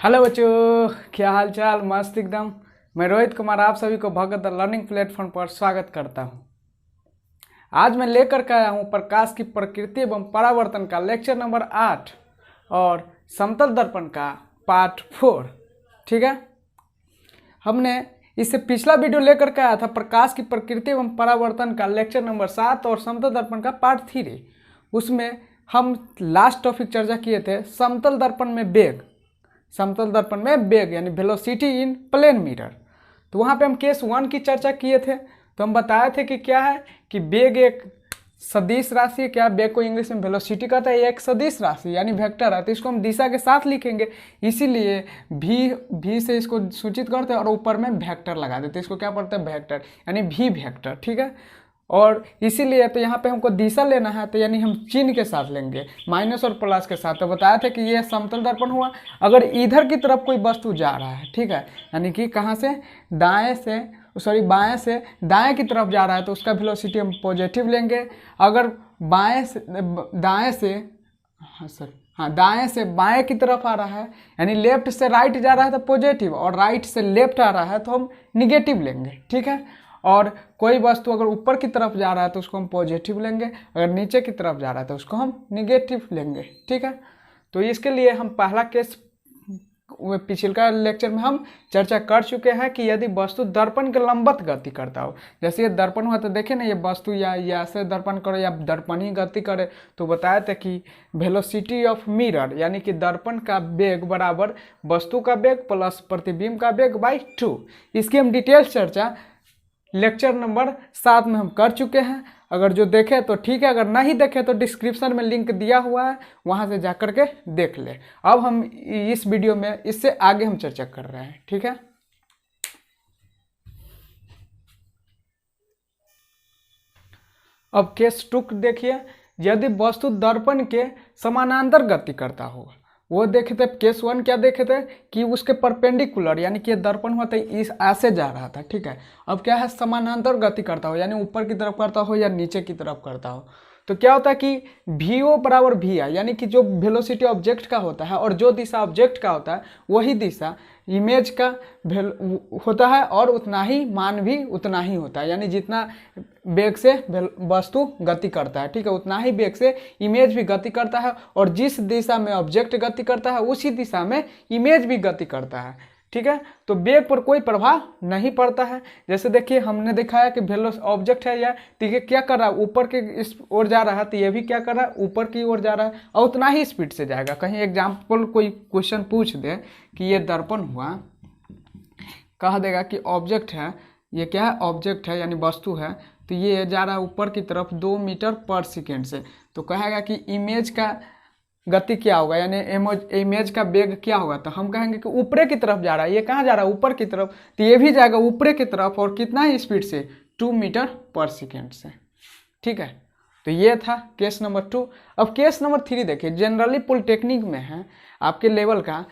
Hello बच्चों, क्या हाल चाल। मस्त एकदम। मैं रोहित कुमार आप सभी को भगत द लर्निंग प्लेटफॉर्म पर स्वागत करता हूं। आज मैं लेकर के आया हूं प्रकाश की प्रकृति एवं परावर्तन का लेक्चर नंबर 8 और समतल दर्पण का पार्ट 4। ठीक है, हमने इससे पिछला वीडियो लेकर के आया था प्रकाश की प्रकृति एवं परावर्तन का लेक्चर नंबर 7 और समतल दर्पण का पार्ट 3। उसमें हम लास्ट टॉपिक चर्चा किए थे समतल दर्पण में वेग। समतल दर्पण में वेग यानी वेलोसिटी इन प्लेन मिरर। तो वहाँ पे हम केस 1 की चर्चा किए थे। तो हम बताए थे कि क्या है कि वेग एक सदिश राशि है। क्या वेग को इंग्लिश में वेलोसिटी कहता है, ये एक सदिश राशि यानी वेक्टर है। तो इसको हम दिशा के साथ लिखेंगे, इसीलिए भी से इसको सूचित करते हैं और ऊपर में वेक्टर लगा देते हैं। इसको क्या पढ़ते हैं, वेक्टर यानी भी वेक्टर। ठीक है, और इसीलिए तो यहाँ पे हमको दिशा लेना है, तो यानी हम चिन्ह के साथ लेंगे, माइनस और प्लस के साथ। तो बताया था कि ये समतल दर्पण हुआ। अगर इधर की तरफ कोई वस्तु जा रहा है, ठीक है, यानी कि कहाँ से, बाएं से दाएं की तरफ जा रहा है, तो उसका वेलोसिटी हम पॉजिटिव लेंगे। अगर दाएं से बाएं की तरफ आ रहा है, यानी लेफ्ट से राइट जा रहा है तो पॉजिटिव, और राइट से लेफ्ट आ रहा है तो हम निगेटिव लेंगे। ठीक है, और कोई वस्तु अगर ऊपर की तरफ जा रहा है तो उसको हम पॉजिटिव लेंगे, अगर नीचे की तरफ जा रहा है तो उसको हम निगेटिव लेंगे। ठीक है, तो इसके लिए हम पहला केस पिछले लेक्चर में हम चर्चा कर चुके हैं कि यदि वस्तु दर्पण के लंबवत गति करता हो, जैसे ये दर्पण हुआ तो देखे ना, ये वस्तु या ऐसे दर्पण करे या दर्पण ही गति करे, तो बताया था कि वेलोसिटी ऑफ मिरर यानी कि दर्पण का वेग बराबर वस्तु का वेग प्लस प्रतिबिंब का वेग बाई 2। इसकी हम डिटेल चर्चा लेक्चर नंबर 7 में हम कर चुके हैं। अगर जो देखे तो ठीक है, अगर नहीं देखे तो डिस्क्रिप्शन में लिंक दिया हुआ है, वहां से जाकर के देख ले। अब हम इस वीडियो में इससे आगे हम चर्चा कर रहे हैं। ठीक है, अब केस 2 देखिए। यदि वस्तु दर्पण के समानांतर गति करता हो, वो देखे थे केस 1 क्या देखे थे कि उसके परपेंडिकुलर यानी कि दर्पण हुआ था इस ऐसे जा रहा था। ठीक है, अब क्या है, समानांतर गति करता हो यानी ऊपर की तरफ करता हो या नीचे की तरफ करता हो, तो क्या होता है कि वी ओ बराबर वी आई, यानी कि जो वेलोसिटी ऑब्जेक्ट का होता है और जो दिशा ऑब्जेक्ट का होता है वही दिशा इमेज का होता है, और उतना ही मान भी उतना ही होता है। यानी जितना वेग से वस्तु गति करता है, ठीक है, उतना ही वेग से इमेज भी गति करता है, और जिस दिशा में ऑब्जेक्ट गति करता है उसी दिशा में इमेज भी गति करता है। ठीक है, तो वेग पर कोई प्रभाव नहीं पड़ता है। जैसे देखिए हमने दिखाया कि वेलोस ऑब्जेक्ट है, या ठीक है क्या कर रहा है, ऊपर के इस ओर जा रहा है, तो ये भी क्या कर रहा है, ऊपर की ओर जा रहा है, और उतना ही स्पीड से जाएगा। कहीं एग्जाम्पल कोई क्वेश्चन पूछ दे कि ये दर्पण हुआ, कह देगा कि ऑब्जेक्ट है, ये क्या है, ऑब्जेक्ट है यानी वस्तु है, तो ये जा रहा है ऊपर की तरफ 2 मीटर पर सेकेंड से, तो कहेगा कि इमेज का गति क्या होगा, यानी इमेज का वेग क्या होगा, तो हम कहेंगे कि ऊपर की तरफ जा रहा है। ये कहाँ जा रहा है, ऊपर की तरफ, तो ये भी जाएगा ऊपर की तरफ, और कितना ही स्पीड से, 2 मीटर पर सेकेंड से। ठीक है, तो ये था केस नंबर 2। अब केस नंबर 3 देखिए। जनरली पॉलिटेक्निक में है आपके लेवल का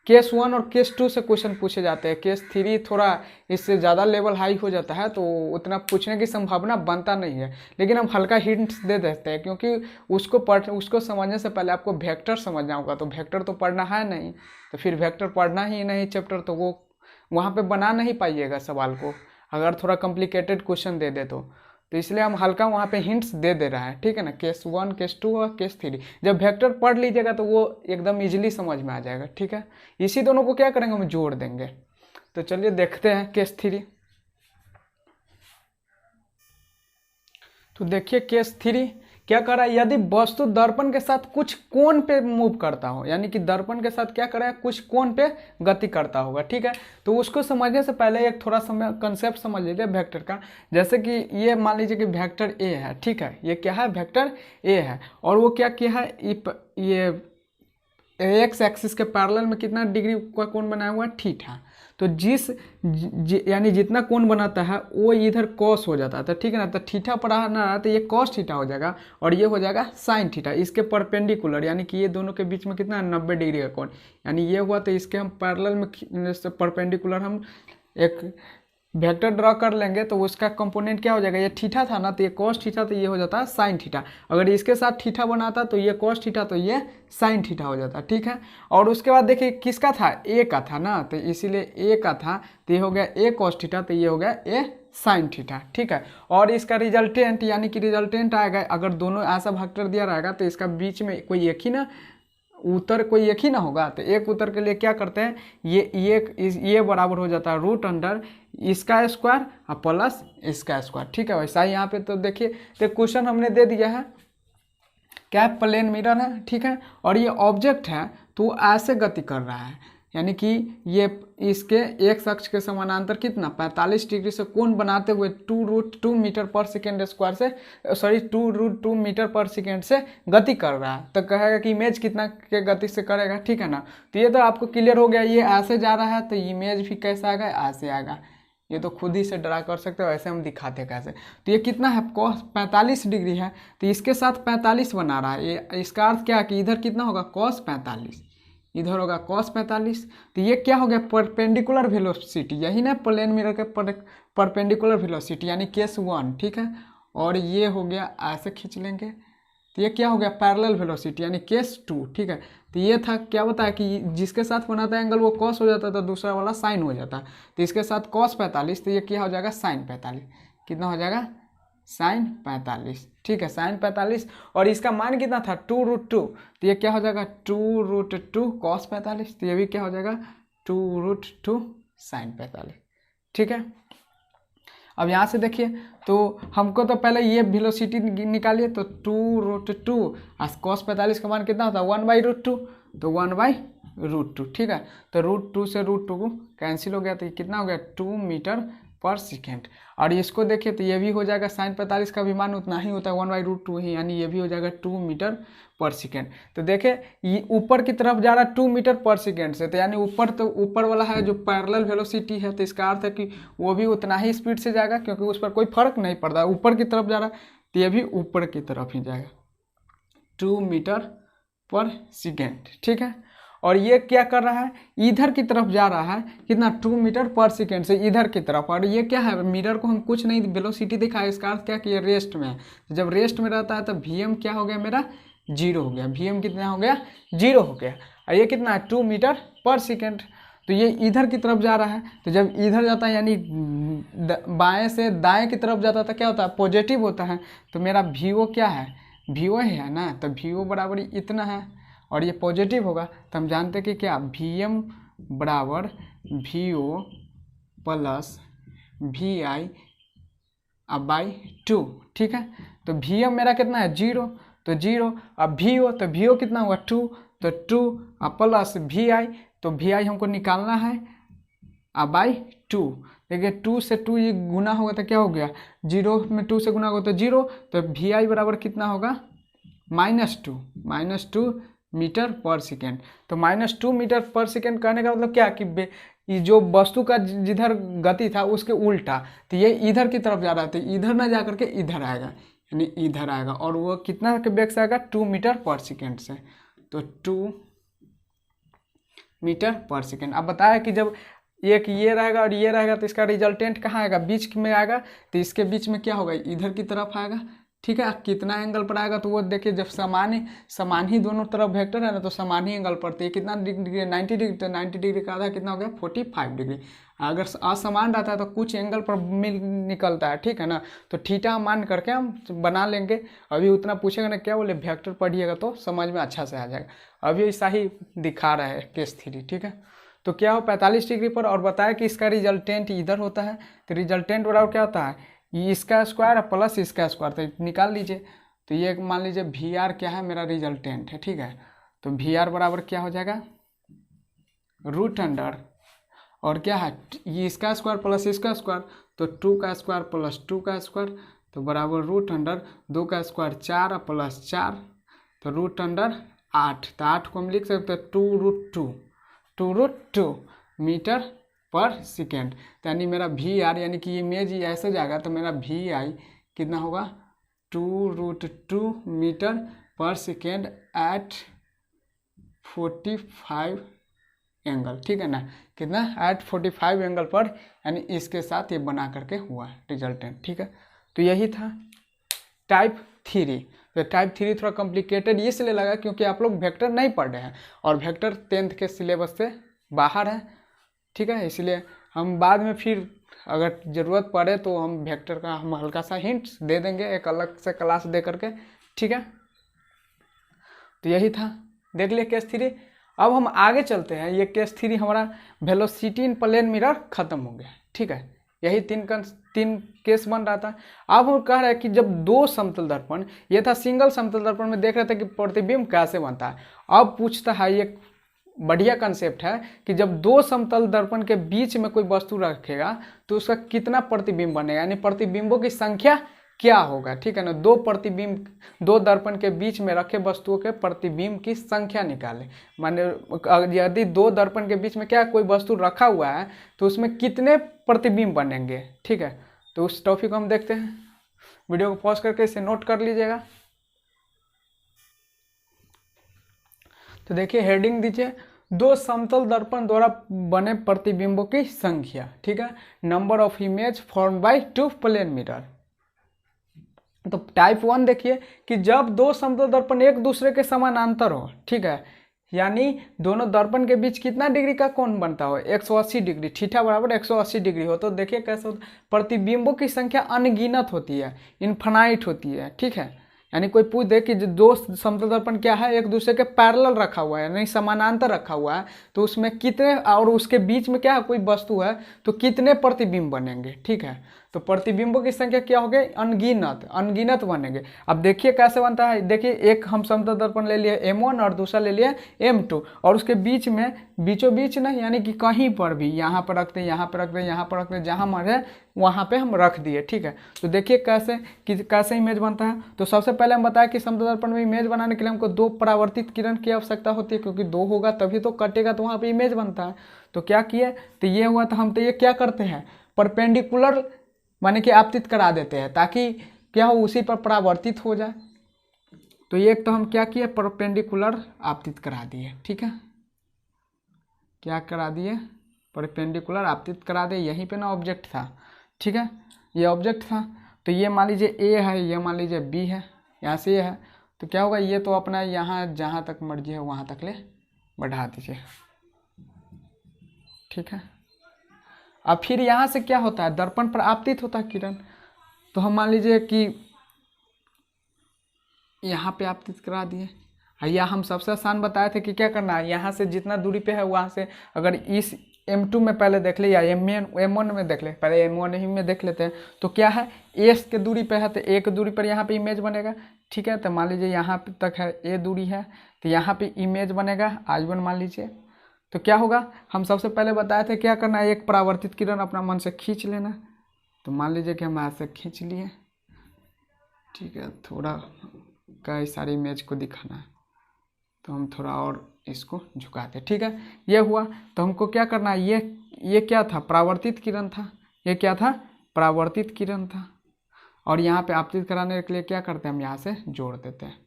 केस 1 और केस 2 से क्वेश्चन पूछे जाते हैं। केस 3 थोड़ा इससे ज़्यादा लेवल हाई हो जाता है, तो उतना पूछने की संभावना बनता नहीं है, लेकिन हम हल्का हिंट्स दे देते हैं, क्योंकि उसको समझने से पहले आपको वेक्टर समझना होगा। तो वेक्टर तो पढ़ना है नहीं, तो फिर वेक्टर पढ़ना ही नहीं चैप्टर, तो वो वहाँ पर बना नहीं पाइएगा सवाल को, अगर थोड़ा कॉम्प्लिकेटेड क्वेश्चन दे दे तो इसलिए हम हल्का वहाँ पे हिंट्स दे रहा है। ठीक है ना, केस 1 केस 2 और केस 3 जब वेक्टर पढ़ लीजिएगा तो वो एकदम इजीली समझ में आ जाएगा। ठीक है, इसी दोनों को क्या करेंगे, हम जोड़ देंगे। तो चलिए देखते हैं केस 3। तो देखिए केस 3 क्या कर रहा है, यदि वस्तु दर्पण के साथ कुछ कोण पे मूव करता हो, यानी कि दर्पण के साथ क्या कर रहा है, कुछ कोण पे गति करता होगा। ठीक है, तो उसको समझने से पहले एक थोड़ा समय कंसेप्ट समझ लीजिए वेक्टर का। जैसे कि ये मान लीजिए कि वेक्टर ए है, ठीक है, ये क्या है, वेक्टर ए है, और वो क्या किया है, ये एक्स एक्सिस के पैरेलल में कितना डिग्री का कोण बनाया हुआ है, थीटा। तो यानी जितना कोण बनाता है वो इधर कॉस हो जाता है, तो ठीक है ना, तो थीटा पढ़ा ना रहा तो ये कॉस थीटा हो जाएगा, और ये हो जाएगा साइन थीटा। इसके परपेंडिकुलर यानी कि ये दोनों के बीच में कितना 90 डिग्री का कोण, यानी ये हुआ, तो इसके हम पैरेलल में परपेंडिकुलर हम एक वेक्टर ड्रॉ कर लेंगे तो उसका कंपोनेंट क्या हो जाएगा, ये थीटा था ना, तो ये कॉस थीटा, तो ये हो जाता है साइन थीटा। अगर इसके साथ थीटा बनाता तो ये कॉस थीटा, तो ये साइन थीटा हो जाता, ठीक है। और उसके बाद देखिए किसका था, ए का था ना, तो इसीलिए ए का था, तो ये हो गया ए कॉस थीटा, तो ये हो गया ए साइन थीटा, ठीक है। और इसका रिजल्टेंट यानी कि रिजल्टेंट आएगा, अगर दोनों ऐसा वेक्टर दिया रहेगा तो इसका बीच में कोई एक ही ना उत्तर, कोई एक ही ना होगा, तो एक उत्तर के लिए क्या करते हैं, ये बराबर हो जाता है रूट अंडर इसका स्क्वायर और प्लस इसका स्क्वायर, ठीक है। वैसा ही यहाँ पे तो देखिए, तो क्वेश्चन हमने दे दिया है क्या, प्लेन मिरर है, ठीक है, और ये ऑब्जेक्ट है तो ऐसे गति कर रहा है, यानी कि ये इसके एक अक्ष के समानांतर कितना 45 डिग्री से कोण बनाते हुए 2√2 मीटर पर सेकेंड स्क्वायर से, सॉरी 2√2 मीटर पर सेकेंड से गति कर रहा है। तो कहेगा कि इमेज कितना के गति से करेगा, ठीक है ना। तो ये तो आपको क्लियर हो गया, ये ऐसे जा रहा है तो इमेज भी कैसा आएगा, ऐसे आएगा। ये तो खुद ही से ड्रा कर सकते हो, ऐसे हम दिखाते कैसे। तो ये कितना है, कॉस 45 डिग्री है, तो इसके साथ 45 बना रहा है, ये इसका अर्थ क्या है कि इधर कितना होगा कॉस 45, इधर होगा कॉस 45। तो ये क्या हो गया, परपेंडिकुलर वेलोसिटी, यही ना प्लेन मिरर के परपेंडिकुलर वेलोसिटी यानी केस 1, ठीक है। और ये हो गया, ऐसे खींच लेंगे, तो ये क्या हो गया पैरेलल वेलोसिटी यानी केस 2, ठीक है। तो ये था क्या बताया कि जिसके साथ बनाता है एंगल वो कॉस हो जाता है, तो दूसरा वाला साइन हो जाता है। तो इसके साथ कॉस 45, तो ये क्या हो जाएगा साइन 45, कितना हो जाएगा साइन 45, ठीक है, साइन 45। और इसका मान कितना था 2√2, तो ये क्या हो जाएगा 2√2 कॉस 45, तो ये भी क्या हो जाएगा 2√2 साइन 45, ठीक है। अब यहाँ से देखिए, तो हमको तो पहले ये वेलोसिटी निकालिए, तो 2√2 और कॉस 45 का मान कितना होता है 1/√2, तो 1/√2, ठीक है। तो √2 से √2 कैंसिल हो गया, तो ये कितना हो गया 2 मीटर पर सेकेंड। और इसको देखिए तो ये भी हो जाएगा, साइन 45 का भी मान उतना ही होता है 1/√2 ही, यानी ये भी हो जाएगा 2 मीटर पर सेकेंड। तो देखे ये ऊपर की तरफ जा रहा है 2 मीटर पर सेकेंड से, तो यानी ऊपर, तो ऊपर वाला है जो पैरेलल वेलोसिटी है, तो इसका अर्थ है कि वो भी उतना ही स्पीड से जाएगा, क्योंकि उस पर कोई फर्क नहीं पड़ता है, ऊपर की तरफ जा रहा है, तो ये भी ऊपर की तरफ ही जाएगा 2 मीटर पर सेकेंड, ठीक है। और ये क्या कर रहा है, इधर की तरफ जा रहा है, कितना 2 मीटर पर सेकेंड से इधर की तरफ। और ये क्या है, मिरर को हम कुछ नहीं वेलोसिटी दिखाया, इसका अर्थ क्या कि ये रेस्ट में है। तो जब रेस्ट में रहता है तो Vm क्या हो गया मेरा 0 हो गया, Vm कितना हो गया 0 हो गया। और ये कितना है 2 मीटर पर सेकेंड, तो ये इधर की तरफ जा रहा है, तो जब इधर जाता है यानी बाएं से दाएं की तरफ जाता है तो क्या होता है पॉजिटिव होता है। तो मेरा Vo क्या है, Vo है ना, तो Vo बराबर इतना है, और ये पॉजिटिव होगा, तो हम जानते हैं कि क्या Vm बराबर Vo प्लस Vi/2, ठीक है। तो Vm मेरा कितना है 0, तो 0, अब Vo, तो Vo कितना हुआ 2, तो 2 प्लस Vi, तो Vi हमको निकालना है बाई 2। देखिए 2 से 2 ये गुना होगा तो क्या हो गया 0 में 2 से गुना होगा तो 0, तो Vi बराबर कितना होगा -2 मीटर पर सेकेंड। तो -2 मीटर पर सेकेंड कहने का मतलब क्या कि ये जो वस्तु का जिधर गति था उसके उल्टा, तो ये इधर की तरफ जा रहा था, इधर ना जा करके इधर आएगा, यानी इधर आएगा, और वो कितना के बेग से आएगा 2 मीटर पर सेकेंड से, तो 2 मीटर पर सेकेंड। अब बताया कि जब एक ये रहेगा और ये रहेगा तो इसका रिजल्टेंट कहाँ आएगा, बीच में आएगा, तो इसके बीच में क्या होगा इधर की तरफ आएगा, ठीक है। कितना एंगल पर आएगा तो वो देखिए, जब समान ही दोनों तरफ वेक्टर है ना, तो समान ही एंगल पर, तो ये कितना डिग्री 90 डिग्री, तो 90 डिग्री का आधा कितना हो गया 45 डिग्री। अगर असमान रहता है तो कुछ एंगल पर निकलता है, ठीक है ना। तो थीटा मान करके हम बना लेंगे, अभी उतना पूछेगा ना क्या बोले वेक्टर पढ़िएगा तो समझ में अच्छा से आ जाएगा। अभी ऐसा ही दिखा रहा है केस 3, ठीक है। तो क्या हो 45 डिग्री पर, और बताया कि इसका रिजल्टेंट इधर होता है, तो रिजल्टेंट बराबर क्या होता है ये इसका स्क्वायर प्लस इसका स्क्वायर, तो निकाल लीजिए। तो ये मान लीजिए VR क्या है मेरा रिजल्टेंट है, ठीक है। तो VR बराबर क्या हो जाएगा रूट अंडर, और क्या है ये इसका स्क्वायर प्लस इसका स्क्वायर, तो 2 का स्क्वायर प्लस 2 का स्क्वायर, तो बराबर रूट अंडर 2 का स्क्वायर 4 प्लस 4, तो रूट अंडर 8। तो 8 को हम लिख सकते हैं 2√2 मीटर पर सेकेंड, यानी मेरा VR यानी कि इमेज ऐसे जाएगा, तो मेरा Vi कितना होगा 2√2 मीटर पर सेकेंड एट 45 एंगल, ठीक है ना, कितना एट 45 एंगल पर, यानी इसके साथ ये बना करके हुआ रिजल्टेंट, ठीक है। तो यही था टाइप 3। तो टाइप 3 थोड़ा कॉम्प्लिकेटेड इसलिए लगा क्योंकि आप लोग वेक्टर नहीं पढ़ रहे हैं और वेक्टर 10th के सिलेबस से बाहर है, ठीक है। इसलिए हम बाद में फिर अगर ज़रूरत पड़े तो हम वेक्टर का हम हल्का सा हिंट्स दे देंगे एक अलग से क्लास दे करके, ठीक है। तो यही था, देख लिए केस 3। अब हम आगे चलते हैं। ये केस 3 हमारा वेलोसिटी इन प्लेन मिरर खत्म हो गया, ठीक है। यही तीन केस बन रहा था। अब हम कह रहे हैं कि जब दो समतल दर्पण, ये था सिंगल समतल दर्पण में देख रहे थे कि प्रतिबिंब कैसे बनता है। अब पूछता है, ये बढ़िया कंसेप्ट है कि जब दो समतल दर्पण के बीच में कोई वस्तु रखेगा तो उसका कितना प्रतिबिंब बनेगा, यानी प्रतिबिंबों की संख्या क्या होगा, ठीक है ना। दो दर्पण के बीच में रखे वस्तुओं के प्रतिबिंब की संख्या निकाले। माने यदि दो दर्पण के बीच में क्या कोई वस्तु रखा हुआ है तो उसमें कितने प्रतिबिंब बनेंगे, ठीक है। तो उस टॉपिक को हम देखते हैं। वीडियो को पॉज करके इसे नोट कर लीजिएगा। तो देखिए हेडिंग दीजिए, दो समतल दर्पण द्वारा बने प्रतिबिंबों की संख्या, ठीक है। Number of image form by two plane mirror. तो टाइप 1 देखिए कि जब दो समतल दर्पण एक दूसरे के समानांतर हो, ठीक है, यानी दोनों दर्पण के बीच कितना डिग्री का कोण बनता हो, 180 डिग्री, थीटा बराबर 180 डिग्री हो, तो देखिए कैसे होता है, प्रतिबिंबों की संख्या अनगिनत होती है, इनफाइनाइट होती है, ठीक है। यानी कोई पूछ दे कि दो समतल दर्पण क्या है, एक दूसरे के पैरेलल रखा हुआ है, यानी समानांतर रखा हुआ है, तो उसमें कितने, और उसके बीच में क्या है कोई वस्तु है, तो कितने प्रतिबिंब बनेंगे, ठीक है। तो प्रतिबिंबों की संख्या क्या हो गई, अनगिनत बनेंगे। अब देखिए कैसे बनता है, देखिए एक हम समतल दर्पण ले लिए M1 और दूसरा ले लिए M2, और उसके बीच में बीचों बीच नहीं, यानी कि कहीं पर भी, यहाँ पर रखते, यहाँ पर रखते, यहाँ पर रखते, जहाँ मरे वहाँ पे हम रख दिए, ठीक है। तो देखिए कैसे इमेज बनता है। तो सबसे पहले हम बताया कि समतल दर्पण में इमेज बनाने के लिए हमको दो परावर्तित किरण की आवश्यकता होती है, क्योंकि दो होगा तभी तो कटेगा, तो वहाँ पे इमेज बनता है। तो क्या किए, तो ये हुआ, तो हम तो ये क्या करते हैं, परपेंडिकुलर माने कि आपतित करा देते हैं, ताकि क्या हो उसी पर परावर्तित हो जाए। तो ये तो हम क्या किए, परपेंडिकुलर आपतित करा दिए, ठीक है। क्या करा दिए, परपेंडिकुलर आपतित करा दिए। यहीं पे ना ऑब्जेक्ट था, ठीक है, ये ऑब्जेक्ट था। तो ये मान लीजिए ए है, ये मान लीजिए बी है, यहाँ से ये है, तो क्या होगा, ये तो अपना यहाँ जहाँ तक मर्जी है वहाँ तक ले बढ़ा दीजिए, ठीक है। अब फिर यहाँ से क्या होता है, दर्पण पर आपतित होता है किरण। तो हम मान लीजिए कि यहाँ पे आपतित करा दिए। या हम सबसे आसान बताए थे कि क्या करना है, यहाँ से जितना दूरी पे है वहाँ से, अगर इस M2 में पहले देख ले या M1 में देख ले, पहले M1 ही में देख लेते हैं। तो क्या है, A के दूरी पे है तो A की दूरी पर यहाँ पे इमेज बनेगा, ठीक है। तो मान लीजिए यहाँ तक है A दूरी है, तो यहाँ पे इमेज बनेगा I1 मान लीजिए। तो क्या होगा, हम सबसे पहले बताए थे क्या करना है, एक परावर्तित किरण अपना मन से खींच लेना। तो मान लीजिए कि हम ऐसे खींच लिए, ठीक है। थोड़ा कई सारी इमेज को दिखाना है तो हम थोड़ा और इसको झुकाते, ठीक है। ये हुआ, तो हमको क्या करना है, ये क्या था, परावर्तित किरण था। ये क्या था, परावर्तित किरण था। और यहाँ पे आपतित कराने के लिए क्या करते हैं, हम यहाँ से जोड़ देते हैं,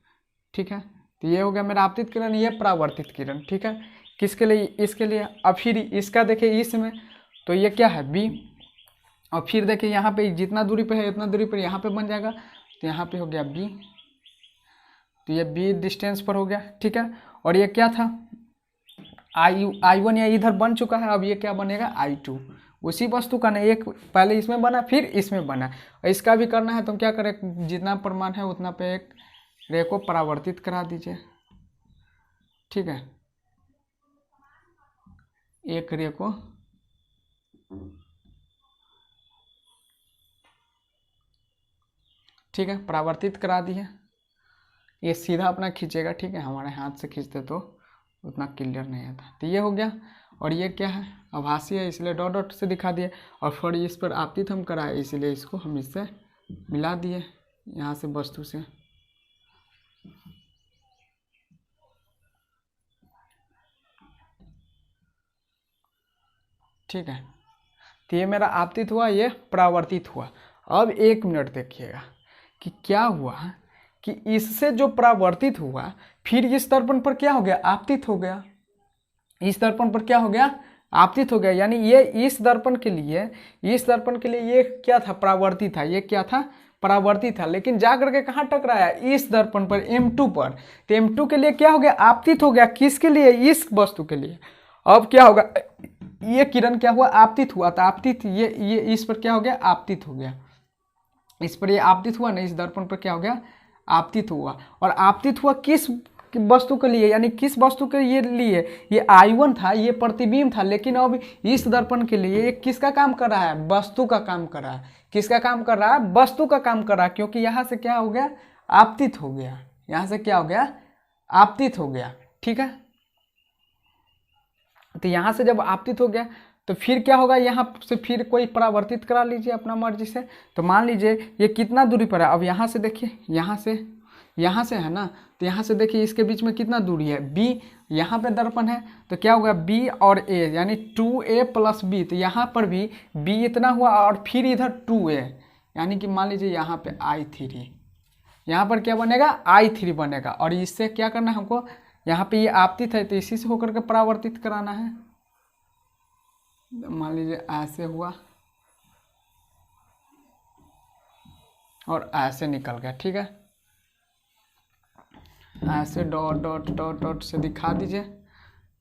ठीक है। तो ये हो गया मेरा आपतित किरण, ये परावर्तित किरण, ठीक है। किसके लिए, इसके लिए। अब फिर इसका देखिए इसमें, तो ये क्या है बी, और फिर देखिए यहाँ पे जितना दूरी पे है उतना दूरी पर यहाँ पे बन जाएगा, तो यहाँ पे हो गया बी, तो ये बी डिस्टेंस पर हो गया, ठीक है। और ये क्या था, I1 या इधर बन चुका है, अब ये क्या बनेगा I2, उसी वस्तु का नहीं, एक पहले इसमें बना फिर इसमें बना, और इसका भी करना है। तो हम क्या करें, जितना परिमाण है उतना पे एक रे को परावर्तित करा दीजिए, ठीक है। एक रे को ठीक है परावर्तित करा दिए। ये सीधा अपना खींचेगा, ठीक है, हमारे हाथ से खींचते तो उतना क्लियर नहीं आता। तो ये हो गया। और ये क्या है, आभासी है इसलिए डॉट डॉट से दिखा दिए, और फिर इस पर आपतित हम कराए इसलिए इसको हम इससे मिला दिए यहाँ से वस्तु से, ठीक है। तो ये मेरा आपतित हुआ, ये परावर्तित हुआ। अब 1 मिनट देखिएगा कि क्या हुआ कि इससे जो परावर्तित हुआ फिर इस दर्पण पर क्या हो गया, आपतित हो गया। इस दर्पण पर क्या हो गया, आपतित हो गया। यानी ये इस दर्पण के लिए ये क्या था, परावर्ती था, ये क्या था, परावर्ती था। लेकिन जा करके कहाँ टकराया, इस दर्पण पर M2 पर। तो M2 के लिए क्या हो गया, आपतित हो गया। किसके लिए, इस वस्तु के लिए। अब क्या होगा, ये किरण क्या हुआ, आपतित हुआ। तो आपतित ये इस पर क्या हो गया, आपतित हो गया। इस पर ये आपतित हुआ ना, इस दर्पण पर क्या हो गया, आपतित हुआ। और आपतित हुआ किस वस्तु के लिए, यानी किस वस्तु के लिए, ये I1 था, ये प्रतिबिंब था। लेकिन अब इस दर्पण के लिए ये किसका काम कर रहा है, वस्तु का काम कर रहा है। किसका काम कर रहा है, वस्तु का काम कर रहा है। क्योंकि यहाँ से क्या हो गया, आपतित हो गया। यहाँ से क्या हो गया, आपतित हो गया। ठीक है, तो यहाँ से जब आपतित हो गया तो फिर क्या होगा, यहाँ से फिर कोई परावर्तित करा लीजिए अपना मर्जी से। तो मान लीजिए ये कितना दूरी पर है। अब यहाँ से देखिए, यहाँ से है ना, तो यहाँ से देखिए इसके बीच में कितना दूरी है, B। यहाँ पे दर्पण है तो क्या होगा, B और A यानी 2A + B। तो यहाँ पर भी B इतना हुआ और फिर इधर 2A, यानी कि मान लीजिए यहाँ पे I3। यहाँ पर क्या बनेगा, I3 बनेगा। और इससे क्या करना है हमको, यहाँ पे ये आपतित है तो इसी से होकर के परावर्तित कराना है। मान लीजिए ऐसे हुआ और ऐसे निकल गया। ठीक है, ऐसे डॉट डॉट डॉट डॉट से दिखा दीजिए।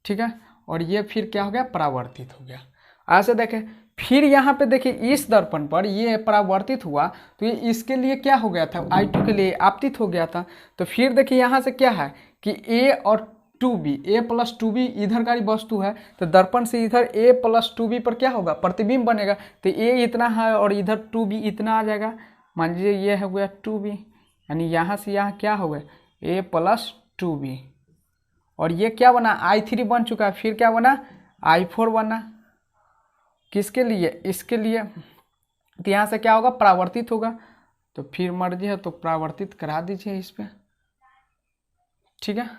ठीक है, और ये फिर क्या हो गया, परावर्तित हो गया। ऐसे देखें, फिर यहाँ पे देखिए इस दर्पण पर ये परावर्तित हुआ तो ये इसके लिए क्या हो गया था, I2 के लिए आपतित हो गया था। तो फिर देखिए यहाँ से क्या है कि A और 2B, A + 2B इधर का वस्तु है। तो दर्पण से इधर A + 2B पर क्या होगा, प्रतिबिंब बनेगा। तो A इतना है और इधर 2B इतना आ जाएगा। मान लीजिए ये है गया 2B, यानी यहाँ से यहाँ क्या हो गया, A + 2B। और ये क्या बना, I3 बन चुका है। फिर क्या बना, I4 बना। किसके लिए, इसके लिए। तो यहाँ से क्या होगा, परावर्तित होगा। तो फिर मर्जी है तो परावर्तित करा दीजिए इस पे। ठीक है,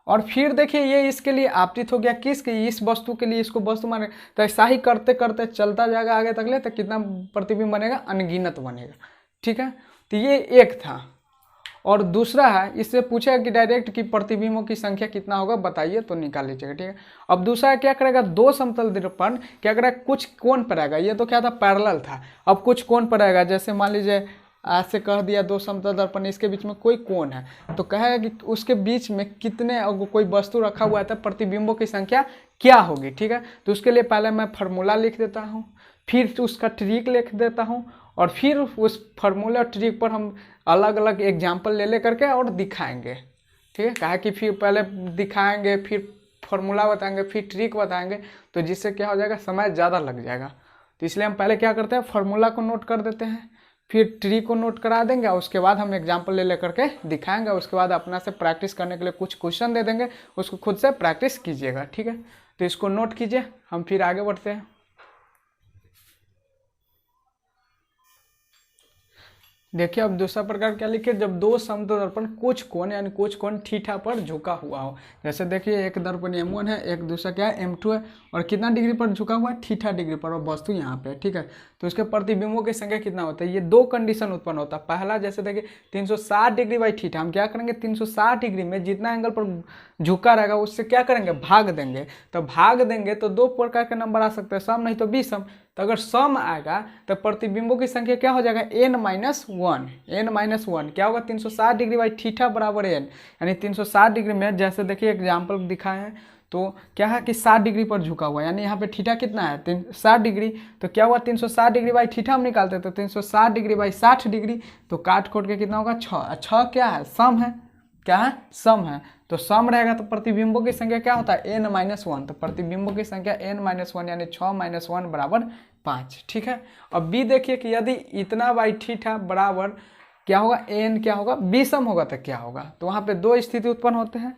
और फिर देखिए ये इसके लिए आपतित हो गया। किसके, इस वस्तु के लिए, इसको वस्तु माने। तो ऐसा ही करते करते चलता जाएगा आगे तक ले, तो कितना प्रतिबिंब बनेगा, अनगिनत बनेगा। ठीक है, तो ये एक था। और दूसरा है, इससे पूछेगा कि डायरेक्ट की प्रतिबिंबों की संख्या कितना होगा बताइए, तो निकाल लीजिएगा। ठीक है, अब दूसरा क्या करेगा, दो समतल दर्पण क्या करेगा, कुछ कोण पर आएगा। ये तो क्या था, पैरेलल था। अब कुछ कोण पर आएगा, जैसे मान लीजिए ऐसे कह दिया दो समतल दर्पण, इसके बीच में कोई कोण है। तो कहेगा कि उसके बीच में कितने, अगर कोई वस्तु रखा हुआ है तो प्रतिबिंबों की संख्या क्या होगी। ठीक है, तो उसके लिए पहले मैं फार्मूला लिख देता हूँ, फिर उसका ट्रिक लिख देता हूँ, और फिर उस फार्मूला और ट्रिक पर हम अलग अलग एग्जाम्पल ले करके और दिखाएंगे। ठीक है, कहा कि फिर पहले दिखाएंगे, फिर फार्मूला बताएंगे, फिर ट्रिक बताएंगे, तो जिससे क्या हो जाएगा, समय ज़्यादा लग जाएगा। तो इसलिए हम पहले क्या करते हैं, फार्मूला को नोट कर देते हैं, फिर ट्रिक को नोट करा देंगे, उसके बाद हम एग्जाम्पल ले करके दिखाएंगे। उसके बाद अपना से प्रैक्टिस करने के लिए कुछ क्वेश्चन दे देंगे, उसको खुद से प्रैक्टिस कीजिएगा। ठीक है, तो इसको नोट कीजिए, हम फिर आगे बढ़ते हैं। देखिए अब दूसरा प्रकार क्या लिखे, जब दो समतल दर्पण कुछ कोण यानी कुछ कोण थीटा पर झुका हुआ हो। जैसे देखिए एक दर्पण M1 है, एक दूसरा क्या है M2 है, और कितना डिग्री पर झुका हुआ है, थीटा डिग्री पर, और वस्तु यहाँ पे है। ठीक है, तो उसके प्रतिबिंबों की संख्या कितना होता है, ये दो कंडीशन उत्पन्न होता है। पहला जैसे देखिए 360 डिग्री बाई थीटा, हम क्या करेंगे, 360 डिग्री में जितना एंगल पर झुका रहेगा उससे क्या करेंगे, भाग देंगे। तो भाग देंगे तो दो प्रकार के नंबर आ सकते हैं, सम नहीं तो विषम। तो अगर सम आएगा तो प्रतिबिंबों की संख्या क्या हो जाएगा, n-1। n-1 क्या होगा, 360 डिग्री बाई थीटा बराबर n, यानी 360 डिग्री में जैसे देखिए एग्जाम्पल दिखाए हैं, तो क्या है कि 60 डिग्री पर झुका हुआ है, यानी यहाँ पे थीटा कितना है, 60 डिग्री। तो क्या हुआ, 360 डिग्री बाई थीटा हम निकालते हैं, तो 360 डिग्री बाई 60 डिग्री, तो काट खोट के कितना होगा, 6। 6 क्या है, सम है, क्या है, सम है। तो सम रहेगा तो प्रतिबिंबों की संख्या क्या होता है, n-1। तो प्रतिबिंबों की संख्या n-1 यानी 6 - 1 बराबर 5। ठीक है, अब b देखिए कि यदि इतना बाई थीटा बराबर क्या होगा, n क्या होगा, विषम होगा तो क्या होगा। तो वहाँ पे दो स्थिति उत्पन्न होते हैं।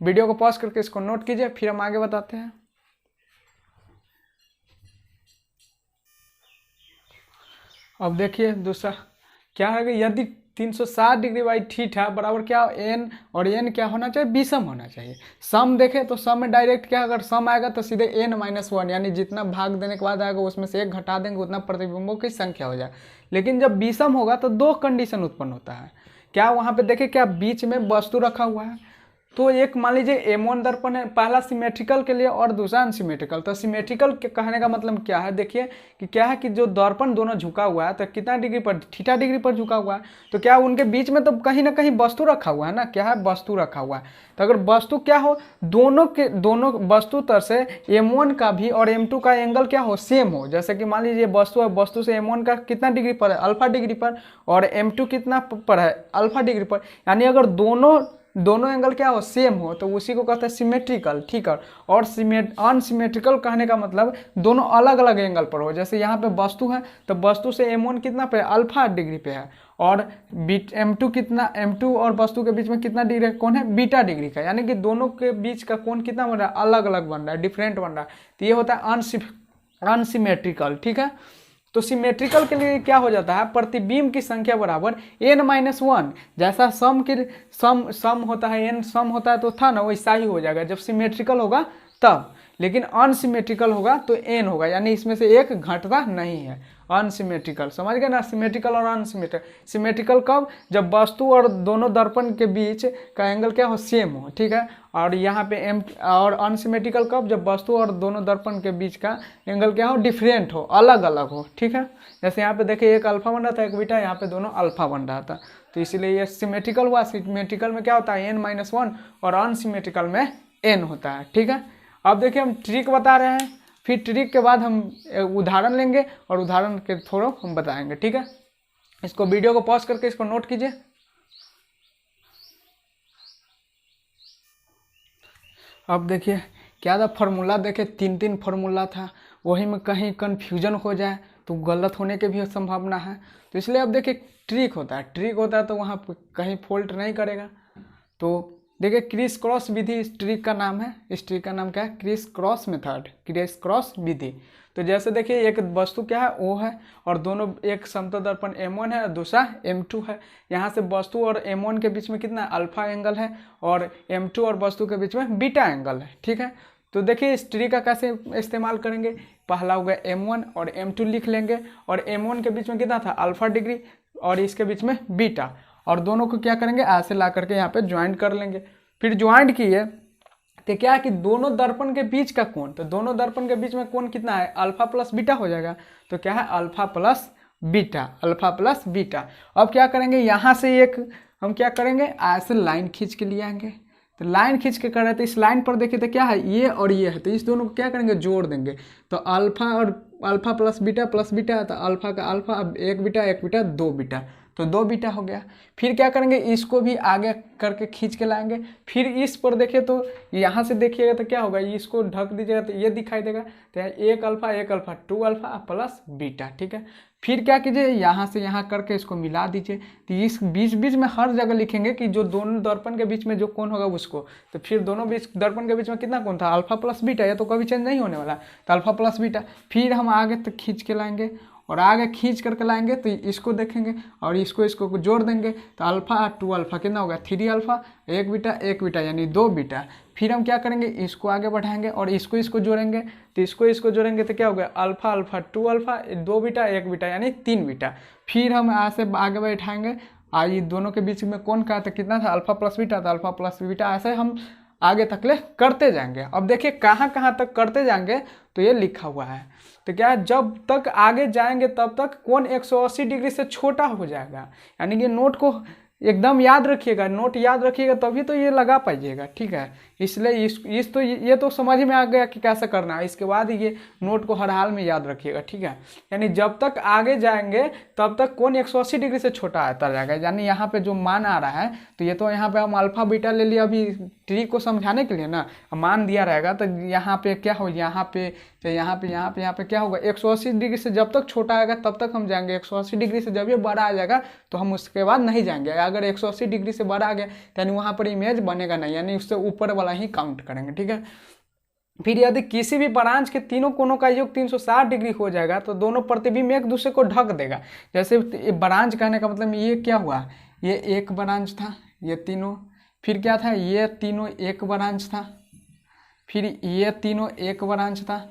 वीडियो को पॉज करके इसको नोट कीजिए, फिर हम आगे बताते हैं। अब देखिए दूसरा क्या है, यदि 360 डिग्री बाई थीटा बराबर क्या, n, और n क्या होना चाहिए, विषम होना चाहिए। सम देखें तो सम में डायरेक्ट क्या, अगर सम आएगा तो सीधे n-1, यानी जितना भाग देने के बाद आएगा उसमें से एक घटा देंगे, उतना प्रतिबिंबों की संख्या हो जाए। लेकिन जब विषम होगा तो दो कंडीशन उत्पन्न होता है। क्या, वहाँ पे देखिए क्या बीच में वस्तु रखा हुआ है, तो एक मान लीजिए M1 दर्पण है, पहला सिमेट्रिकल के लिए और दूसरा अनसिमेट्रिकल। तो सिमेट्रिकल के कहने का मतलब क्या है, देखिए कि क्या है कि जो दर्पण दोनों झुका हुआ है तो कितना डिग्री पर, थीटा डिग्री पर झुका हुआ है। तो क्या उनके बीच में तो कहीं ना कहीं वस्तु रखा हुआ है ना, क्या है वस्तु रखा हुआ है। तो अगर वस्तु क्या हो, दोनों वस्तु तर से M1 का भी और M2 का एंगल क्या हो, सेम हो। जैसे कि मान लीजिए वस्तु है, वस्तु से M1 का कितना डिग्री पर है, अल्फा डिग्री पर, और M2 कितना पर है, अल्फा डिग्री पर। यानी अगर दोनों एंगल क्या हो, सेम हो, तो उसी को कहते हैं सिमेट्रिकल, ठीक है। और अनसिमेट्रिकल कहने का मतलब दोनों अलग अलग एंगल पर हो। जैसे यहाँ पे वस्तु है तो वस्तु से M1 कितना पे, अल्फा डिग्री पे है, और M2 और वस्तु के बीच में कितना डिग्री कौन है, बीटा डिग्री का। यानी कि दोनों के बीच का कोण कितना बन रहा है, अलग अलग बन रहा है, डिफरेंट बन रहा है। तो ये होता है अनसिमेट्रिकल, ठीक है। तो सिमेट्रिकल के लिए क्या हो जाता है, प्रतिबिंब की संख्या बराबर n-1। जैसा सम होता है, n सम होता है तो था ना, वैसा ही हो जाएगा जब सिमेट्रिकल होगा तब। लेकिन अनसिमेट्रिकल होगा तो n होगा, यानी इसमें से एक घटता नहीं है। अनसिमेट्रिकल, समझ गए ना, सिमेट्रिकल और अनसिमेट्रिकल। सिमेट्रिकल कब, जब वस्तु और दोनों दर्पण के बीच का एंगल क्या हो, सेम हो, ठीक है। और यहाँ पे और अनसिमेट्रिकल कब, जब वस्तु और दोनों दर्पण के बीच का एंगल क्या हो, डिफरेंट हो, अलग अलग हो, ठीक है। जैसे यहाँ पे देखिए एक अल्फा बन रहा था, एक बीटा, यहाँ पे दोनों अल्फा बन रहा था, तो इसीलिए ये सिमेट्रिकल हुआ। सिमेट्रिकल में क्या होता है, n-1, और अनसिमेट्रिकल में n होता है, ठीक है। अब देखिए हम ट्रिक बता रहे हैं, फिर ट्रिक के बाद हम उदाहरण लेंगे और उदाहरण के थ्रू हम बताएंगे, ठीक है। इसको वीडियो को पॉज करके इसको नोट कीजिए। अब देखिए क्या था, फार्मूला देखिए 3 फार्मूला था, वही में कहीं कन्फ्यूजन हो जाए तो गलत होने की भी संभावना है। तो इसलिए अब देखिए ट्रिक होता है तो वहाँ कहीं फॉल्ट नहीं करेगा। तो देखिए क्रिस क्रॉस विधि इस ट्रिक का नाम है। इस ट्रिक का नाम क्या है, criss cross method, criss cross विधि। तो जैसे देखिए एक वस्तु क्या है, O है, और दोनों, एक समतल दर्पण M1 है और दूसरा M2 है। यहाँ से वस्तु और M1 के बीच में कितना अल्फा एंगल है, और M2 और वस्तु के बीच में बीटा एंगल है, ठीक है। तो देखिए इस ट्रिक का कैसे इस्तेमाल करेंगे, पहला हो गया M1 और M2 लिख लेंगे, और M1 के बीच में कितना था, अल्फा डिग्री, और इसके बीच में बीटा, और दोनों को क्या करेंगे, ऐसे ला करके यहाँ पे ज्वाइंट कर लेंगे। फिर ज्वाइंट किए तो क्या है कि दोनों दर्पण के बीच का कोण, तो दोनों दर्पण के बीच में कोण कितना है, अल्फा प्लस बीटा हो जाएगा। तो क्या है, अल्फा प्लस बीटा। अब क्या करेंगे, यहाँ से एक हम क्या करेंगे, ऐसे लाइन खींच के लिए आएंगे। तो लाइन खींच के कर रहे थे, इस लाइन पर देखिए तो क्या है, ये और ये है, तो इस दोनों को क्या करेंगे, जोड़ देंगे। तो अल्फा प्लस बीटा, तो अल्फा का अल्फा, अब एक बीटा 2 बीटा, तो 2 बीटा हो गया। फिर क्या करेंगे, इसको भी आगे करके खींच के लाएंगे। फिर इस पर देखिए तो यहाँ से देखिएगा तो क्या होगा, इसको ढक दीजिएगा तो ये दिखाई देगा, तो एक अल्फा 2 अल्फा प्लस बीटा, ठीक है। फिर क्या कीजिए, यहाँ से यहाँ करके इसको मिला दीजिए। तो इस बीच में हर जगह लिखेंगे कि जो दोनों दर्पण के बीच में जो कोण होगा उसको, तो फिर दोनों दर्पण के बीच में कितना कोण था, अल्फा प्लस बीटा, ये तो कभी चेंज नहीं होने वाला, तो अल्फा प्लस बीटा। फिर हम आगे तक खींच के लाएंगे, और आगे खींच करके लाएंगे तो इसको देखेंगे और इसको जोड़ देंगे, तो अल्फा 2 अल्फा कितना होगा, 3 अल्फा, एक बीटा यानी 2 बीटा। फिर हम क्या करेंगे, इसको आगे बढ़ाएंगे और इसको जोड़ेंगे, तो इसको जोड़ेंगे तो क्या होगा, अल्फा 2 अल्फा, 2 बीटा, एक बीटा यानी 3 बीटा। फिर हम ऐसे आगे बैठाएंगे, ये दोनों के बीच में कौन का था, कितना था, अल्फा प्लस बीटा, तो अल्फा प्लस बीटा, ऐसे हम आगे तक ले करते जाएंगे। अब देखिए कहाँ तक करते जाएंगे, तो ये लिखा हुआ है। तो क्या है, जब तक आगे जाएंगे तब तक कोण 180 डिग्री से छोटा हो जाएगा। यानी कि नोट को एकदम याद रखिएगा, नोट याद रखिएगा तभी तो ये लगा पाइएगा, ठीक है। इसलिए ये तो समझ में आ गया कि कैसे करना है। इसके बाद ये नोट को हर हाल में याद रखिएगा, ठीक है। यानी जब तक आगे जाएंगे तब तक कोण 180 डिग्री से छोटा आता जाएगा। यानी यहाँ पे जो मान आ रहा है, तो ये तो यहाँ पे हम अल्फा बीटा ले लिया अभी ट्रिक को समझाने के लिए ना, मान दिया रहेगा, तो यहाँ पे क्या हो, यहाँ पे क्या होगा, 180 डिग्री से जब तक छोटा आएगा तब तक हम जाएंगे। 180 डिग्री से जब ये बड़ा आ जाएगा तो हम उसके बाद नहीं जाएंगे। अगर 180 डिग्री से बड़ा आ गया यानी वहाँ पर इमेज बनेगा नहीं, यानी उससे ऊपर वाला ही काउंट करेंगे, ठीक है। फिर यदि किसी भी ब्रांच के तीनों कोनों का योग 360 डिग्री हो जाएगा तो दोनों प्रतिबिंब एक दूसरे को ढक देगा। जैसे ब्रांच कहने का मतलब ये क्या हुआ, ये एक ब्रांच था, ये तीनों, फिर क्या था, ये तीनों एक ब्रांच था, फिर ये तीनों एक ब्रांच था,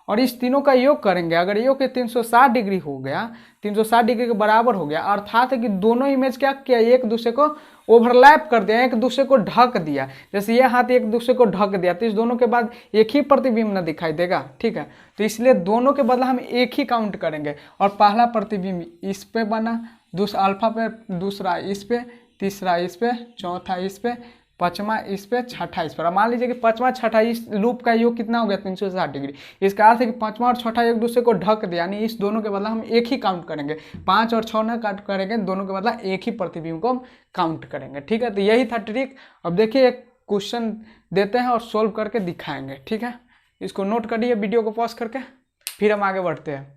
और इस तीनों का योग करेंगे। अगर योग 360 डिग्री हो गया, 360 डिग्री के बराबर हो गया, अर्थात है कि दोनों इमेज क्या किया, एक दूसरे को ओवरलैप कर दिया, एक दूसरे को ढक दिया, जैसे ये हाथ एक दूसरे को ढक दिया तो इस दोनों के बाद एक ही प्रतिबिंब ना दिखाई देगा, ठीक है। तो इसलिए दोनों के बदला हम एक ही काउंट करेंगे और पहला प्रतिबिंब इस पे बना, दूसरा अल्फा पे, दूसरा इस पे, तीसरा इस पे, चौथा इस पे, पांचवा इस पे, छठा इस पर। अब मान लीजिए कि पांचवा छठा इस लूप का योग कितना हो गया 360 डिग्री। इसका अर्थ है कि पांचवा और छठा एक दूसरे को ढक दिया, यानी इस दोनों के बदला हम एक ही काउंट करेंगे, 5 और 6 ना काउंट करेंगे, दोनों के बदला एक ही प्रतिबिंब को हम काउंट करेंगे, ठीक है। तो यही था ट्रिक। अब देखिए एक क्वेश्चन देते हैं और सोल्व करके दिखाएंगे, ठीक है। इसको नोट करिए वीडियो को पॉज करके, फिर हम आगे बढ़ते हैं।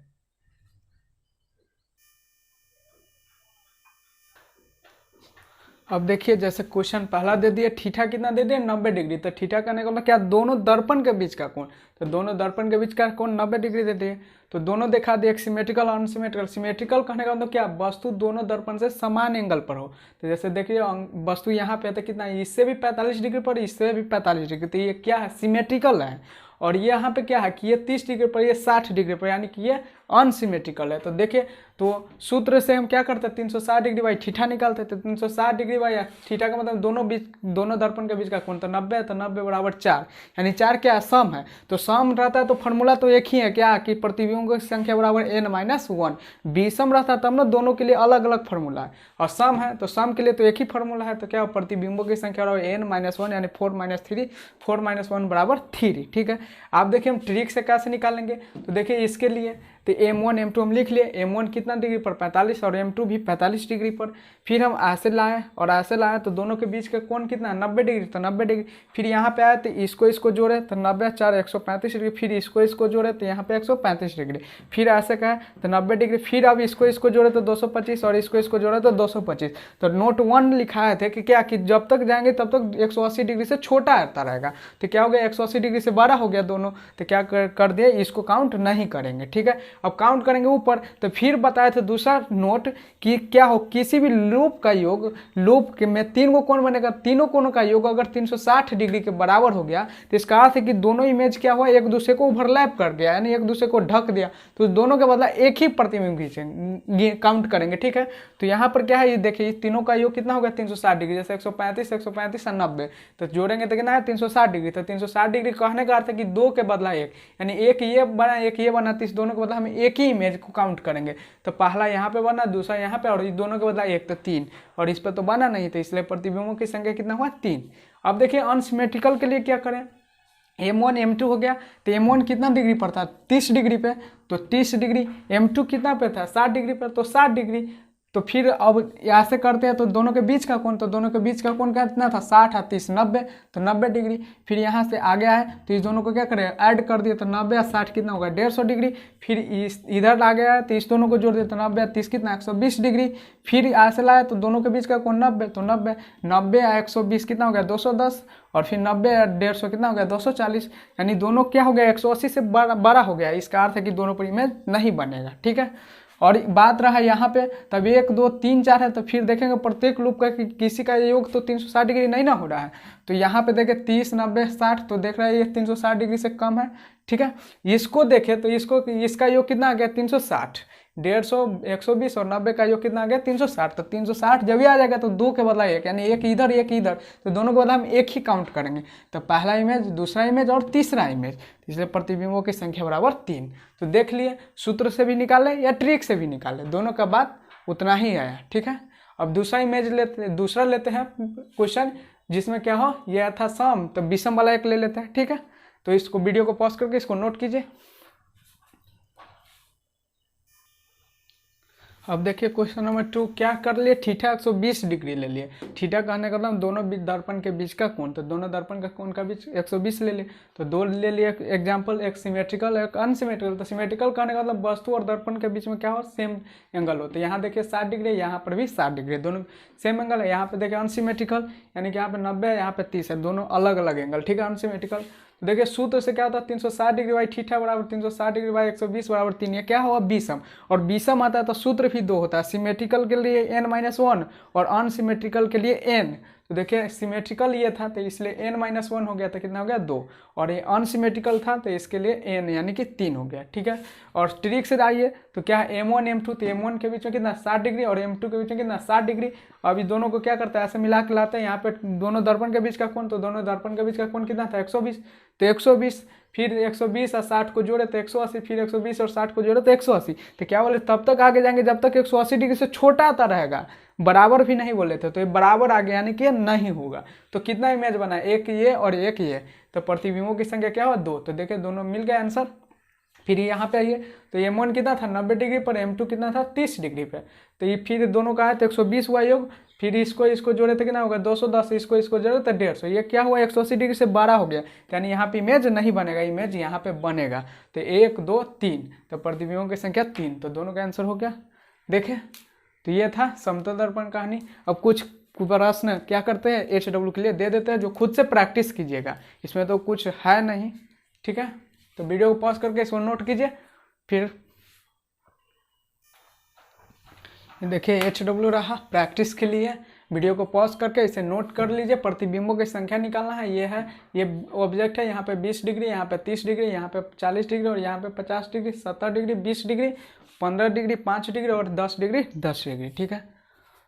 अब देखिए जैसे क्वेश्चन पहला दे दिए, थीटा कितना दे दिए 90 डिग्री। तो थीटा करने का मतलब क्या, दोनों दर्पण के बीच का कोण, तो दोनों दर्पण के बीच का कोण 90 डिग्री दे दिए। तो दोनों दिखा दिए, एक सिमेट्रिकल और अनसिमेट्रिकल। सिमेट्रिकल कहने का मतलब क्या, वस्तु दोनों दर्पण से समान एंगल पर हो। तो जैसे देखिए वस्तु यहाँ पे है तो कितना, इससे भी 45 डिग्री पर, इससे भी 45 डिग्री, तो ये क्या है, सिमेट्रिकल है। और ये यहाँ पे क्या है कि ये 30 डिग्री पर, ये 60 डिग्री पर, यानी कि ये अनसिमेट्रिकल है। तो देखिए तो सूत्र से हम क्या करते हैं, 360 डिग्री बाई थीटा निकालते हैं। तो 360 डिग्री बाई थीटा का मतलब दोनों दर्पण के बीच का कोण, तो 90 है, तो 90 बराबर 4, यानी 4 क्या है, सम है। तो सम रहता है तो फॉर्मूला तो एक ही है, क्या कि प्रतिबिंबों की संख्या बराबर n-1। विषम रहता है तब ना दोनों के लिए अलग अलग फॉर्मूला है, और सम है तो सम के लिए तो एक ही फॉर्मूला है। तो क्या प्रतिबिंबों की संख्या बराबर n-1, यानी 4 - 3, 4 - 1 बराबर 3, ठीक है। आप देखिए हम ट्रिक से कैसे निकालेंगे। तो देखिए इसके लिए तो m1 m2 हम लिख लिए, m1 कितना डिग्री पर 45 और m2 भी 45 डिग्री पर। फिर हम ऐसे लाए और ऐसे लाए तो दोनों के बीच का कोण कितना 90 डिग्री, तो 90 डिग्री। फिर यहाँ पे आए तो इसको जोड़े तो 90 4 135 डिग्री, फिर इसको जोड़े तो यहाँ पे 135 डिग्री। फिर ऐसे का तो 90 डिग्री, फिर अब इसको जोड़े तो 225 और इसको जोड़े तो 225। तो नोट 1 लिखाए थे कि क्या कि जब तक जाएंगे तब तक 180 डिग्री से छोटा आता रहेगा। तो क्या हो गया, 180 डिग्री से बड़ा हो गया दोनों। तो क्या कर दिए, इसको काउंट नहीं करेंगे, ठीक है। अब काउंट करेंगे ऊपर। तो फिर बताए थे दूसरा नोट कि क्या हो, किसी भी लूप का योग, लूप में 3 को कोण बनेगा, तीनों कोणों का योग अगर 360 डिग्री के बराबर हो गया तो इसका अर्थ है कि दोनों इमेज क्या हुआ, एक दूसरे को ओवरलैप कर गया, यानी एक दूसरे को ढक दिया। तो दोनों के बदला एक ही प्रतिबिंब खींचेंगे, काउंट करेंगे, ठीक है। तो यहाँ पर क्या है, ये देखिए तीनों का योग कितना हो गया 360 डिग्री, जैसे 135 135 और 90। तो जोड़ेंगे तो कितना है 360 डिग्री। तो 360 डिग्री कहने का अर्थ है कि 2 के बदला 1, यानी एक ये बना एक ये बना, तो इस दोनों के बदला हम एक ही इमेज को काउंट करेंगे। तो पहला यहाँ पे बना, दूसरा यहाँ पे, और इस दोनों के बदला 1, तो 3, और इस पर तो बना नहीं, तो इसलिए प्रतिबिंबों की संख्या कितना हुआ 3। अब देखिए अनसिमेट्रिकल के लिए क्या करें, m1 m2 हो गया। तो m1 कितना डिग्री पर था 30 डिग्री पे, तो 30 डिग्री। m2 कितना पे था 60 डिग्री पर, तो 60 डिग्री। तो फिर अब यहाँ से करते हैं तो दोनों के बीच का कोण, तो दोनों के बीच का कोण कितना था 60 और 30 90, तो 90 डिग्री। फिर यहाँ से आगे आए तो इस दोनों को क्या करें, ऐड कर दिए, तो 90 और 60 कितना होगा 150 डिग्री। फिर इधर आ गया तो इस दोनों को जोड़ दिए, तो 90 और 30 कितना 120 डिग्री। फिर ऐसे लाए तो दोनों के बीच का कोण 90, तो 90 और 120 कितना हो गया 210, और फिर 90 और 150 कितना हो गया 240, यानी दोनों क्या हो गया 180 से बड़ा हो गया। इसका अर्थ है कि दोनों पर इमेज नहीं बनेगा, ठीक है। और बात रहा यहाँ पे तब 1 2 3 4 है, तो फिर देखेंगे प्रत्येक लूप का कि किसी का योग तो 360 डिग्री नहीं ना हो रहा है। तो यहाँ पे देखें 30 90 60, तो देख रहे हैं ये 360 डिग्री से कम है, ठीक है। इसको देखें तो इसका योग कितना आ गया 360, 150 120 और 90 का योग कितना आ गया 360। तो 360 जब भी आ जाएगा तो 2 के बदला 1, यानी एक इधर, तो दोनों के बदला हम एक ही काउंट करेंगे। तो पहला इमेज, दूसरा इमेज और तीसरा इमेज, इसलिए प्रतिबिंबों की संख्या बराबर 3। तो देख लिए, सूत्र से भी निकाले या ट्रिक से भी निकाले, दोनों का बात उतना ही आया, ठीक है। अब दूसरा लेते हैं क्वेश्चन जिसमें क्या हो, यह था सम, तो विषम वाला एक ले लेते हैं, ठीक है। तो इसको वीडियो को पॉज करके इसको नोट कीजिए। अब देखिए क्वेश्चन नंबर 2 क्या कर लिए, थीटा 120 डिग्री ले लिए। थीटा कहने का मतलब दोनों दर्पण के बीच का कोण, तो दोनों दर्पण का कोण का बीच 120 ले लिए। तो 2 ले लिए एग्जाम्पल, एक सिमेट्रिकल एक अनसिमेट्रिकल। तो सिमेट्रिकल कहने का मतलब वस्तु और दर्पण के बीच में क्या हो, सेम एंगल हो। तो यहाँ देखिए 60 डिग्री, यहाँ पर भी 60 डिग्री, दोनों सेम एंगल है। यहाँ पे देखिए अनसिमेट्रिकल, यानी कि यहाँ पे 90 है, यहाँ पे 30 है, दोनों अलग अलग एंगल, ठीक है, अनसिमेट्रिकल। तो देखिए सूत्र से क्या होता है 360 डिग्री बाई थीटा बराबर 360 डिग्री बाई 120 बराबर 3, ये क्या हुआ विषम। और विषम आता है तो सूत्र भी 2 होता है, सिमेट्रिकल के लिए n-1 और अनसिमेट्रिकल के लिए n। तो देखिए सिमेट्रिकल ये था तो इसलिए n-1 हो गया, तो कितना हो गया 2, और ये अनसिमेट्रिकल था तो इसके लिए n यानी कि 3 हो गया, ठीक है। और ट्रिक से आइए तो क्या है m1 m2, तो m1 के बीच में कितना 60 डिग्री और m2 के बीच में कितना 60 डिग्री। अभी दोनों को क्या करता है ऐसे मिला के लाते हैं, यहाँ पे दोनों दर्पण के बीच का कोण, तो दोनों दर्पण के बीच का कोण कितना था 120, तो 120 फिर 120 और 60 को जोड़े तो 180, फिर 120 और 60 को जोड़े तो 180। तो क्या बोले तब तक आगे जाएंगे जब तक 180 डिग्री से छोटा आता रहेगा, बराबर भी नहीं बोले थे, तो ये बराबर आ गया यानी कि नहीं होगा। तो कितना इमेज बना, एक ये और एक ये, तो प्रतिबिंबों की संख्या क्या हुआ 2। तो देखिए दोनों मिल गए आंसर। फिर यहाँ पे आइए तो m1 कितना था 90 डिग्री पर, m2 कितना था 30 डिग्री पे, तो ये फिर दोनों का है तो 120 हुआ योग, फिर इसको जोड़े तो कितना होगा 210, इसको जोड़े तो 150, ये क्या हुआ 180 डिग्री से 12 हो गया, यानी यहाँ पे इमेज नहीं बनेगा, इमेज यहाँ पे बनेगा। तो 1 2 3, तो प्रतिबिंबों की संख्या 3, तो दोनों का आंसर हो गया। देखें तो ये था समतल दर्पण कहानी। अब कुछ प्रश्न क्या करते हैं HW के लिए दे देते हैं, जो खुद से प्रैक्टिस कीजिएगा, इसमें तो कुछ है नहीं, ठीक है। तो वीडियो को पॉज करके इसको नोट कीजिए। फिर देखिए HW रहा प्रैक्टिस के लिए, वीडियो को पॉज करके इसे नोट कर लीजिए। प्रतिबिंबों की संख्या निकालना है, ये ऑब्जेक्ट है, यहाँ पे 20 डिग्री, यहाँ पे 30 डिग्री, यहाँ पे 40 डिग्री और यहाँ पे 50 degree, 70 degree, 20 degree, 15 degree, 5 degree और 10 डिग्री 10 डिग्री, ठीक है।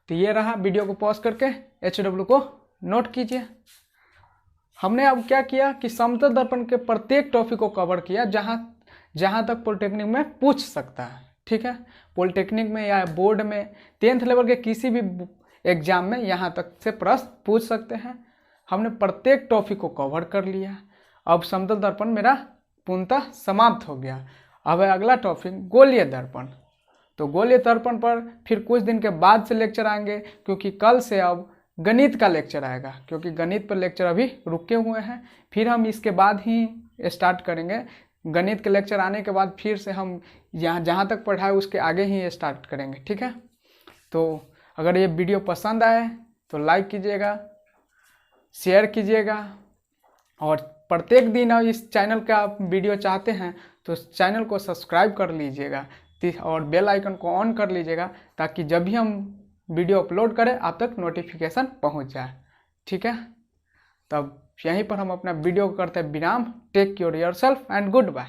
तो ये रहा, वीडियो को पॉज करके HW को नोट कीजिए। हमने अब क्या किया कि समतल दर्पण के प्रत्येक टॉपिक को कवर किया जहाँ तक पॉलिटेक्निक में पूछ सकता है, ठीक है। पॉलिटेक्निक में या बोर्ड में 10th लेवल के किसी भी एग्जाम में यहाँ तक से प्रश्न पूछ सकते हैं। हमने प्रत्येक टॉपिक को कवर कर लिया। अब समतल दर्पण मेरा पूर्णतः समाप्त हो गया। अब है अगला टॉपिक गोलीय दर्पण। तो गोलीय दर्पण पर फिर कुछ दिन के बाद से लेक्चर आएंगे, क्योंकि कल से अब गणित का लेक्चर आएगा, क्योंकि गणित पर लेक्चर अभी रुके हुए हैं। फिर हम इसके बाद ही स्टार्ट करेंगे, गणित के लेक्चर आने के बाद फिर से हम जहाँ तक पढ़ाए उसके आगे ही स्टार्ट करेंगे, ठीक है। तो अगर ये वीडियो पसंद आए तो लाइक कीजिएगा, शेयर कीजिएगा, और प्रत्येक दिन इस चैनल का आप वीडियो चाहते हैं तो चैनल को सब्सक्राइब कर लीजिएगा और बेल आइकन को ऑन कर लीजिएगा, ताकि जब भी हम वीडियो अपलोड करें आप तक नोटिफिकेशन पहुंच जाए, ठीक है। तब यहीं पर हम अपना वीडियो को करते हैं विराम। Take care yourself and good bye.